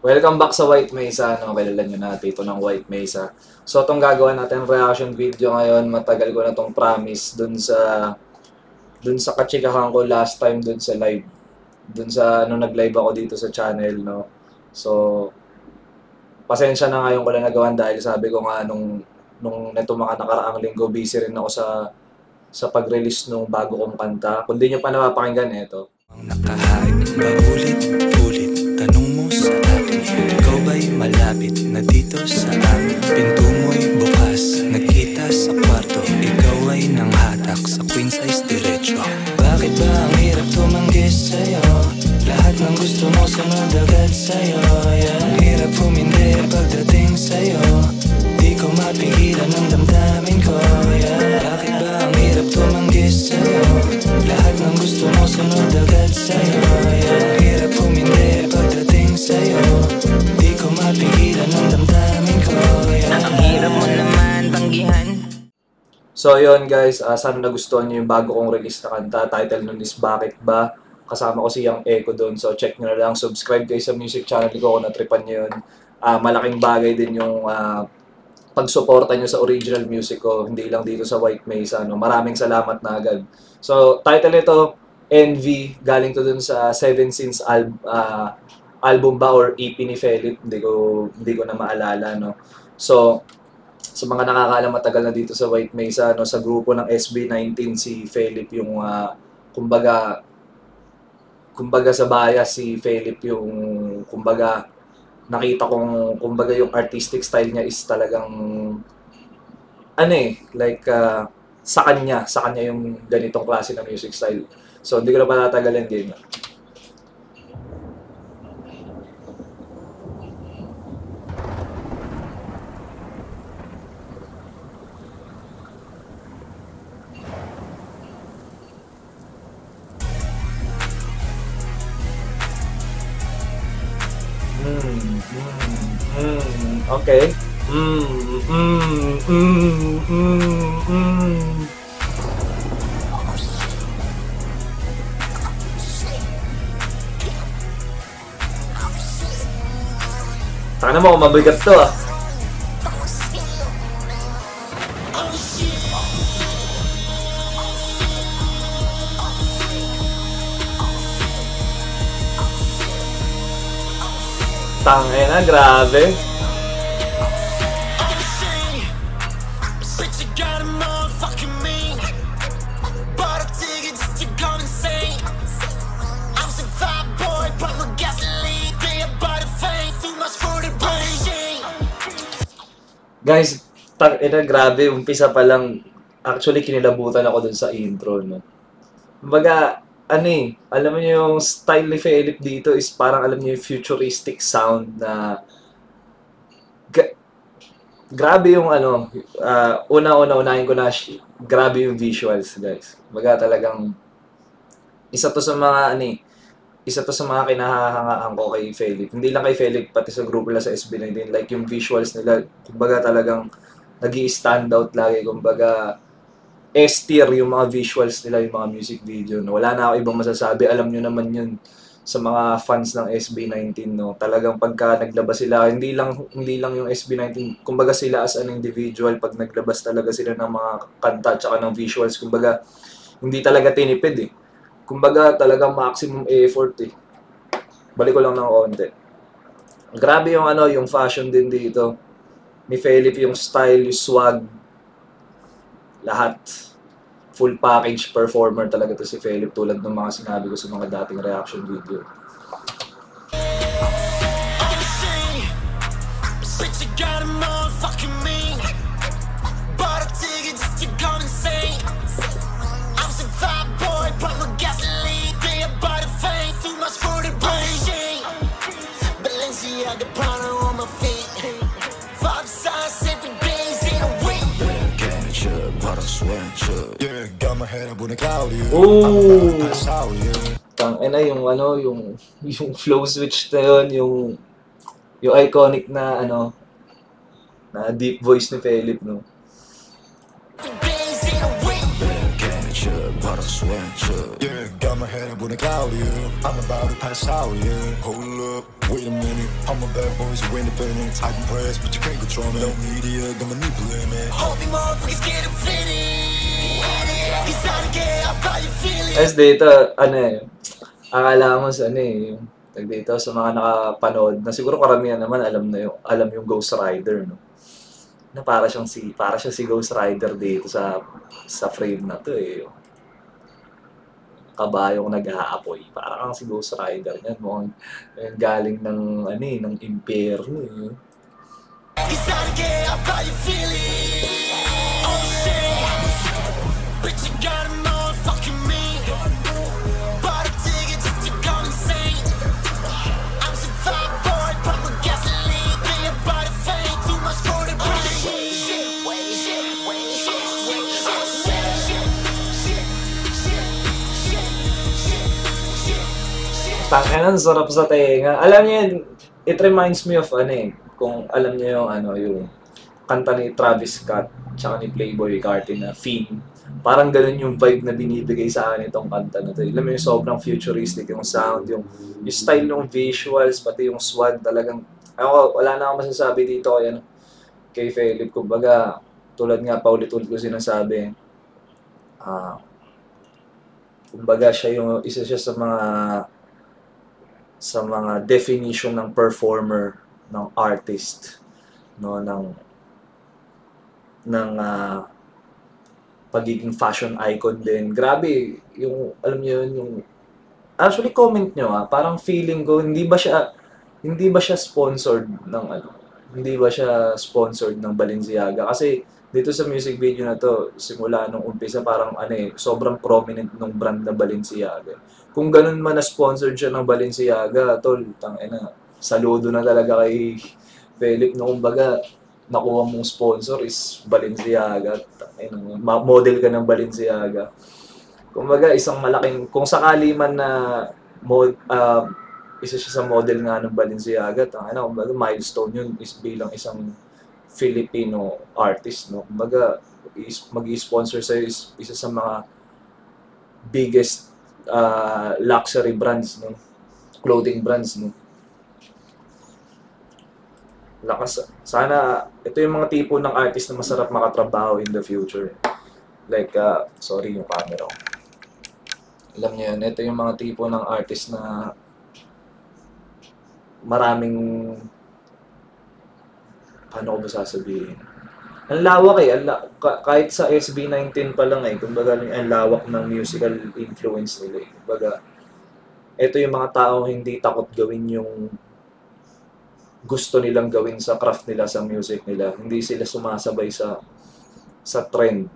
Welcome back sa White Mesa, no? Kilala nyo na dito ng White Mesa. So, itong gagawin natin reaction video ngayon, matagal ko na itong promise dun sa kachikahan ko last time dun sa live. Dun sa, nag-live ako dito sa channel, no? So, pasensya na ngayon ko lang nagawan dahil sabi ko nga nung neto mga nakaraang linggo, busy rin ako sa pag-release nung bago kong kanta. Kung di nyo pa napapakinggan, eto. Nakahype ba ulit-ulit? Tanong mo sa akin, ikaw ba'y malapit na dito sa amin? Pinto mo'y bukas, nagkita sa kwarto, ikaw ay nanghatak sa queen size diretso. Bakit ba ang hirap tumanggis sa'yo? Lahat ng gusto mo sunod agad sa'yo, yeah. Ang hirap humindi pagdating sa'yo, di ko mapigilan ang damdamin ko, yeah. Bakit ba ang hirap tumanggis sa'yo? Lahat ng gusto mo sunod agad sa'yo, yeah. Ang hirap humindi pagdating sa'yo, di ko mapigilan ang damdamin ko, yeah. Ang hirap mo naman tanggihan. So yun guys, sana nagustuhan nyo yung bago kong release na kanta. Title nun is Bakit Ba? Kasama ko si Young Echo doon. So check nyo na lang, subscribe kayo sa music channel ko kung natripan nyo yun. Malaking bagay din yung pagsuporta nyo sa original music ko, hindi lang dito sa White Mesa. No? Maraming salamat na agad. So title nito, Envy, galing to dun sa Seven Sins album ba or EP ni Felip, hindi ko na maalala. No? So, sa mga nakakaalam, matagal na dito sa White Mesa, no, sa grupo ng SB19 si Felip yung kumbaga sa bias si Felip yung kumbaga nakita kong kumbaga yung artistic style niya is talagang like sa kanya yung ganitong klase ng music style. So hindi ko na patatagalin din. Okay. Taka na mo, mabigat to ah. Tangina, grabe. Guys, grabe, umpisa pa lang, actually kinilabutan ako dun sa intro, no? Kumbaga, alam niyo yung style ni Felip dito is parang alam niyo yung futuristic sound na grabe yung unahin ko na grabe yung visuals, guys. Kumbaga talagang isa to sa mga kinahahangaan ko kay Felip. Hindi lang kay Felip, pati sa grupo nila sa SB19, like yung visuals nila, kumbaga talagang nag-i-stand out lagi, kumbaga S-tier yung mga visuals nila, yung mga music video. No? Wala na ako ibang masasabi. Alam nyo naman yun sa mga fans ng SB19. No? Talagang pagka naglabas sila, hindi lang yung SB19, kumbaga sila as an individual, pag naglabas talaga sila ng mga kanta at ng visuals, kumbaga hindi talaga tinipid eh. Kumbaga talagang maximum effort eh. Balik ko lang ng konti. Grabe yung yung fashion din dito ni Felip, yung style, yung swag, lahat. Full package performer talaga to si Felip, tulad ng mga sinabi ko sa mga dating reaction video. Ooh! Tangina yung yung flow switch na yun, yung iconic na na deep voice ni Felip, no. parang switch up. Yeah, got my head up on a cloud, yeah. I'm about to pass out, yeah. Hold up, wait a minute. I'm a bad boy, so independent. I can press, but you can't control me. No media, got manipulate me. Hold me, motherfuckers, get a finish. Cause I don't care how you feeling. As dito, ano eh, akala mo sa ano eh, yung dito sa mga nakapanood na siguro karamihan naman alam yung Ghost Rider, no? Na para siyang si Ghost Rider dito sa frame na to eh. Kabayong nag-aapoy. Para kang si Ghost Rider niyan, mukhang galing ng ano eh, ng impyerno eh. Cause I don't care how you feeling. Oh shit, bitch you got a motherfucking me. Bought a ticket just to go insane. I'm so fat boy, pump my gasoline. Think about it, fame too much for the brain. Tangina, sarap sa tenga. Alam niyo yun, it reminds me of ano eh, kung alam niyo yung ano, yung kanta ni Travis Scott tsaka ni Playboi Carti na Fiend. Parang ganun yung vibe na binibigay sa akin itong kanta na to. Alam mo yung sobrang futuristic yung sound, yung style ng visuals, pati yung swag talagang, ako, wala na akong masasabi dito kay Philip. Kumbaga, tulad nga, paulit-ulit ko sinasabi, kumbaga isa siya sa mga definition ng performer, ng artist, no, ng pagiging fashion icon din. Grabe, yung alam niyo yun, yung actually comment niyo parang feeling ko hindi ba siya sponsored ng hindi ba siya sponsored ng Balenciaga kasi dito sa music video na to, simula nung umpisa parang sobrang prominent ng brand na Balenciaga. Kung ganun man na sponsored siya ng Balenciaga, tol, saludo na talaga kay Philip na kumbaga nakuha mong sponsor is Balenciaga. Model ka ng Balenciaga. Kumbaga isang malaking, kung sakali man na isa siya sa model nga ng Balenciaga, kumbaga milestone yun is bilang isang Filipino artist, no? Kumbaga mag-i-sponsor sa isa sa mga biggest luxury brands, no? Clothing brands, no? Lakas. Sana ito yung mga tipo ng artist na masarap makatrabaho in the future. Like, sorry yung camera ko. Alam niyo yun, ito yung mga tipo ng artist na maraming, paano ko ba sasabihin? Ang lawak kahit sa SB19 pa lang kumbaga ang lawak ng musical influence nila Kumbaga, ito yung mga tao hindi takot gawin yung gusto nilang gawin sa craft nila, sa music nila. Hindi sila sumasabay sa trend,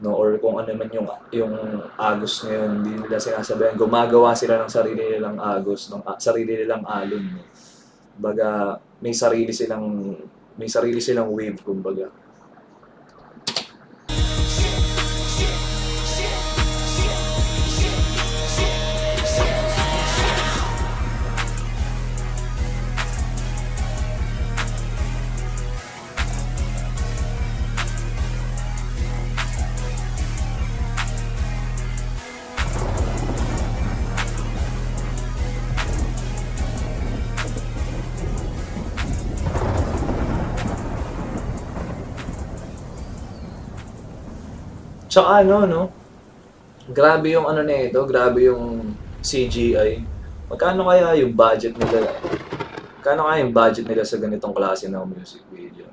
no, or kung ano man yung agos ngayon, hindi nila sinasabayan. Gumagawa sila ng sarili nilang agos, ng sarili nilang alon. No? Kumbaga, may sarili silang wave, kumbaga. Tsaka no? Grabe yung grabe yung CGI. Magkano kaya yung budget nila? Magkano kaya yung budget nila sa ganitong klase ng music video?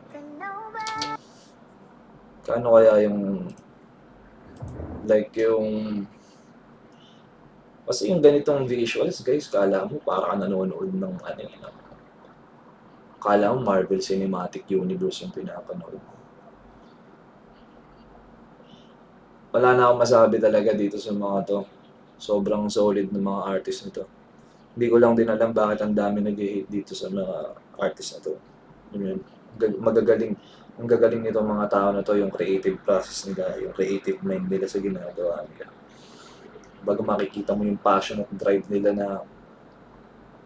Kano kaya yung kasi yung ganitong visuals, guys, kala mo para ka nanonood ng kala mo Marvel Cinematic Universe yung pinapanood. Wala na akong masabi talaga dito sa mga to. Sobrang solid ng mga artist nito. Hindi ko lang din alam bakit ang dami nag-hate dito sa mga artist na to. Ang gagaling nito mga tao na to, yung creative process nila, yung creative mind nila sa ginagawa nila. Bago makikita mo yung passion at drive nila na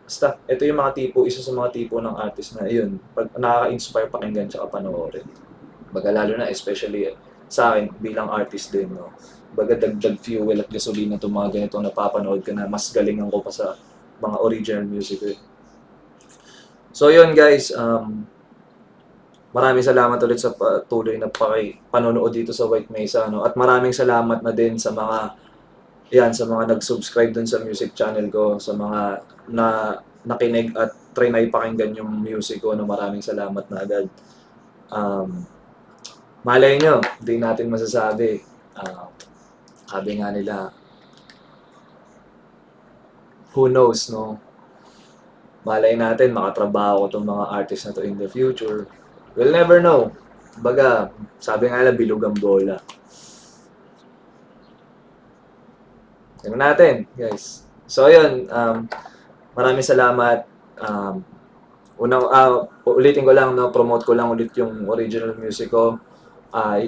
basta, ito yung isa sa mga tipo ng artist na yun, nakaka-inspire pakinggan tsaka panoorin. Baga lalo na especially sa akin bilang artist din, no. baga dagdag fuel at gasolina itong mga ganitong napapanood ka na mas galingan ko pa sa mga original music eh. So yun guys, maraming salamat ulit sa patuloy na panonood dito sa White Mesa, no? At maraming salamat na din sa mga nag-subscribe dun sa music channel ko, sa mga nakinig at trinay pakinggan yung music ko, no? Maraming salamat na agad. Malay nyo, di natin masasabi. Sabi nga nila, who knows, no? Malay natin, makatrabaho ko itong mga artists na to in the future. We'll never know. Baga, sabi nga nila, bilog ang bola. Tingnan natin, guys. So, yun. Maraming salamat. Ulitin ko lang, no, promote ko lang ulit yung original music ko.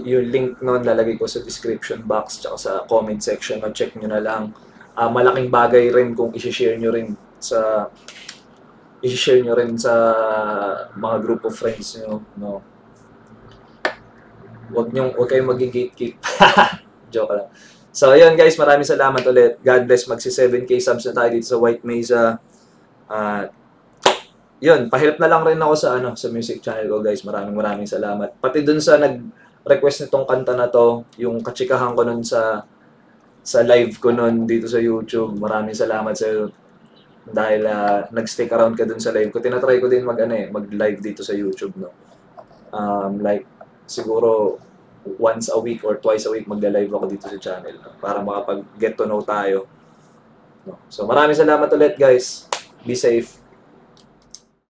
Yung link nun, lalagay ko sa description box tsaka sa comment section. No, check nyo na lang. Malaking bagay rin kung i-share nyo rin sa mga group of friends nyo, no. Huwag kayong maging-gatekeep. Joke lang. So, ayun guys, maraming salamat ulit. God bless, magsi 7K subs na tayo dito sa White Mesa. Yun, pa-help na lang rin ako sa music channel ko guys. Maraming salamat. Pati dun sa nag-request nitong kanta na to, yung katsikahan ko nun sa live ko nun dito sa YouTube. Maraming salamat sa iyo. Dahil nag-stick around ka dun sa live ko. Tinatry ko din mag-live dito sa YouTube, no. Like siguro once a week or twice a week magla-live ako dito sa channel, no? Para makapag-get to know tayo, no? So maraming salamat ulit guys. Be safe.